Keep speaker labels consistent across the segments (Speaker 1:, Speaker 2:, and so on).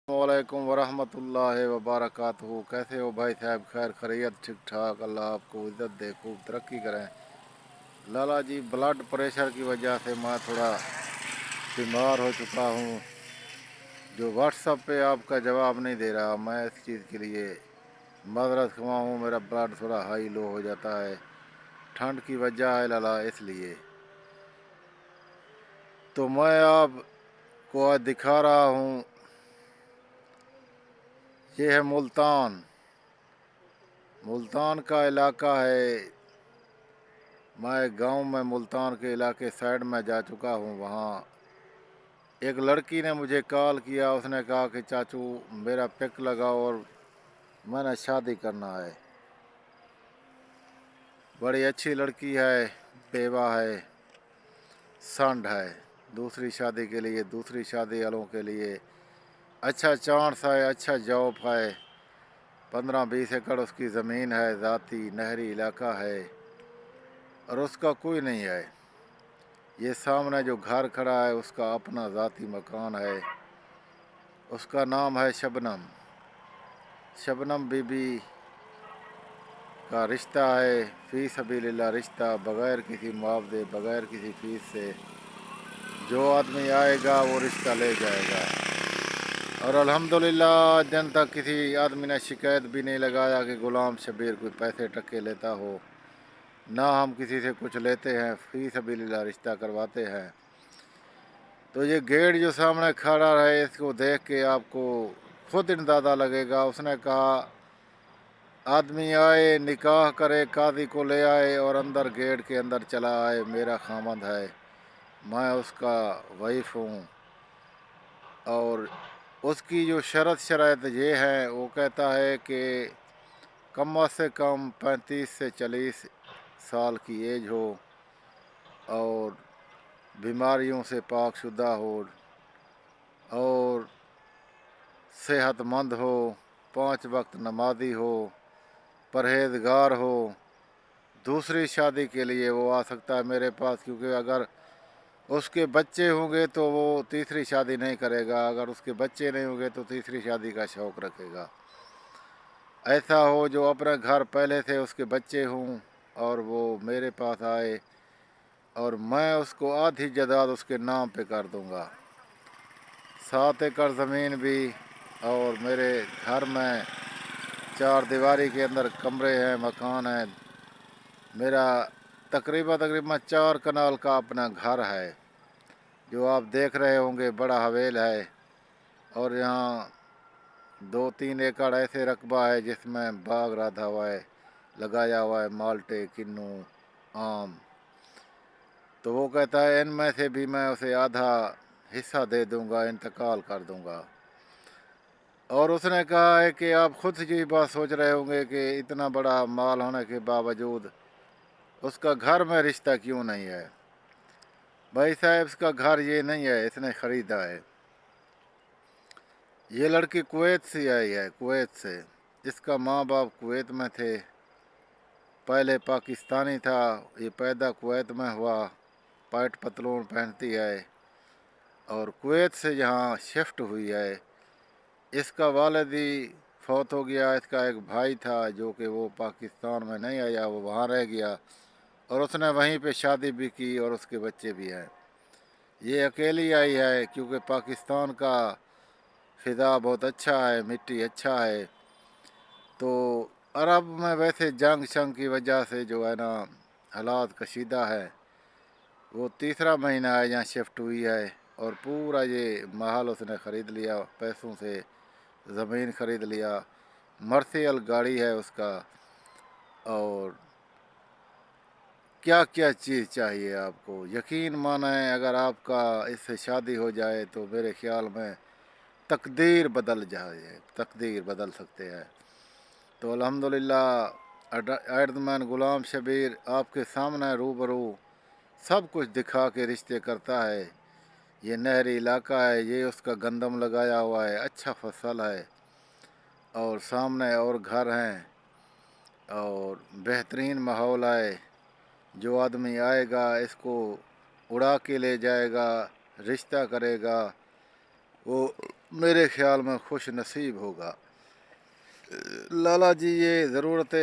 Speaker 1: वालेकुम वरहमतुल्लाहि वबरकातुहू। कैसे हो भाई साहब? खैर खैरियत? ठीक ठाक। अल्लाह आपको इज़्ज़त दे, खूब तरक्की करें। लाला जी, ब्लड प्रेशर की वजह से मैं थोड़ा बीमार हो चुका हूँ। जो व्हाट्सएप पे आपका जवाब नहीं दे रहा, मैं इस चीज़ के लिए माजरत खवा हूँ। मेरा ब्लड थोड़ा हाई लो हो जाता है, ठंड की वजह है लाला, इसलिए। तो मैं आपको आज दिखा रहा हूँ, ये है मुल्तान। मुल्तान का इलाका है। मैं गांव में मुल्तान के इलाके साइड में जा चुका हूं। वहां एक लड़की ने मुझे कॉल किया। उसने कहा कि चाचू मेरा पिक लगाओ और मैंने शादी करना है। बड़ी अच्छी लड़की है, बेवा है, संड है। दूसरी शादी के लिए, दूसरी शादी वालों के लिए अच्छा चांस है, अच्छा जॉब है। 15-20 एकड़ उसकी ज़मीन है, ज़ाती नहरी इलाका है और उसका कोई नहीं है। ये सामने जो घर खड़ा है उसका अपना ज़ाती मकान है। उसका नाम है शबनम। शबनम बीबी का रिश्ता है, फ़ी सबीलिल्लाह रिश्ता, बग़ैर किसी मुआवजे, बग़ैर किसी फ़ीस से। जो आदमी आएगा वो रिश्ता ले जाएगा। और अल्हम्दुलिल्लाह आज दिन तक किसी आदमी ने शिकायत भी नहीं लगाया कि ग़ुलाम शबीर कोई पैसे टक्के लेता हो। ना हम किसी से कुछ लेते हैं, फ़ी सबीलिल्लाह रिश्ता करवाते हैं। तो ये गेट जो सामने खड़ा है, इसको देख के आपको खुद अंदाज़ा लगेगा। उसने कहा आदमी आए, निकाह करे, काजी को ले आए और अंदर गेट के अंदर चला आए, मेरा खामद है, मैं उसका वाइफ हूँ। और उसकी जो शर्त शराइत ये है, वो कहता है कि कम से कम 35 से 40 साल की एज हो और बीमारियों से पाकशुदा हो और सेहतमंद हो, 5 वक्त नमाजी हो, परहेजगार हो। दूसरी शादी के लिए वो आ सकता है मेरे पास, क्योंकि अगर उसके बच्चे होंगे तो वो तीसरी शादी नहीं करेगा, अगर उसके बच्चे नहीं होंगे तो तीसरी शादी का शौक़ रखेगा। ऐसा हो जो अपने घर पहले से उसके बच्चे हों और वो मेरे पास आए और मैं उसको आधी जायदाद उसके नाम पे कर दूंगा। 7 एकड़ ज़मीन भी और मेरे घर में 4 दीवारी के अंदर कमरे हैं, मकान है। मेरा तकरीबन 4 कनाल का अपना घर है, जो आप देख रहे होंगे, बड़ा हवेल है। और यहाँ 2-3 एकड़ ऐसे रकबा है जिसमें बाग राधा हुआ है, लगाया हुआ है, माल्टे, किन्नू, आम। तो वो कहता है इनमें से भी मैं उसे आधा हिस्सा दे दूंगा, इंतकाल कर दूंगा। और उसने कहा है कि आप खुद ये बात सोच रहे होंगे कि इतना बड़ा माल होने के बावजूद उसका घर में रिश्ता क्यों नहीं है। भाई साहब, इसका घर ये नहीं है, इसने ख़रीदा है। ये लड़की कुवैत से आई है, कुवैत से। इसका माँ बाप कुवैत में थे, पहले पाकिस्तानी था, ये पैदा कुवैत में हुआ, पैंट पतलून पहनती है और कुवैत से यहाँ शिफ्ट हुई है। इसका वालिद फौत हो गया। इसका एक भाई था जो कि वो पाकिस्तान में नहीं आया, वो वहाँ रह गया और उसने वहीं पे शादी भी की और उसके बच्चे भी हैं। ये अकेली आई है क्योंकि पाकिस्तान का फ़िज़ा बहुत अच्छा है, मिट्टी अच्छा है। तो अरब में वैसे जंग शंग की वजह से जो है ना, हालात कशीदा है। वो तीसरा महीना है यहाँ शिफ्ट हुई है और पूरा ये महल उसने ख़रीद लिया, पैसों से ज़मीन ख़रीद लिया, मर्सियल गाड़ी है उसका। और क्या क्या चीज़ चाहिए आपको, यकीन माने अगर आपका इससे शादी हो जाए तो मेरे ख्याल में तकदीर बदल जाए, तकदीर बदल सकते हैं। तो अल्हम्दुलिल्लाह एडमैन ग़ुलाम शबीर आपके सामने रूबरू सब कुछ दिखा के रिश्ते करता है। ये नहरी इलाका है, ये उसका गंदम लगाया हुआ है, अच्छा फसल है और सामने और घर हैं और बेहतरीन माहौल है। जो आदमी आएगा इसको उड़ा के ले जाएगा, रिश्ता करेगा, वो मेरे ख्याल में खुश नसीब होगा। लाला जी, ये ज़रूरत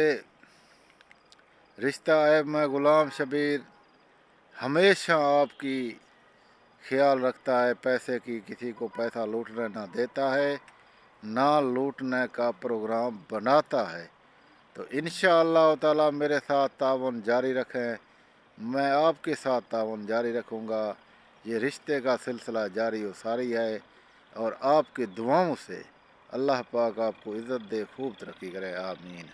Speaker 1: रिश्ता है। मैं ग़ुलाम शबीर हमेशा आपकी ख्याल रखता है, पैसे की किसी को पैसा लूटने ना देता है, ना लूटने का प्रोग्राम बनाता है। तो इंशाअल्लाह ताला मेरे साथ तावन जारी रखें, मैं आपके साथ तावन जारी रखूँगा। ये रिश्ते का सिलसिला जारी व सारी है, और आपकी दुआओं से अल्लाह पाक आपको इज़्ज़त दे, खूब तरक्की करे, आमीन।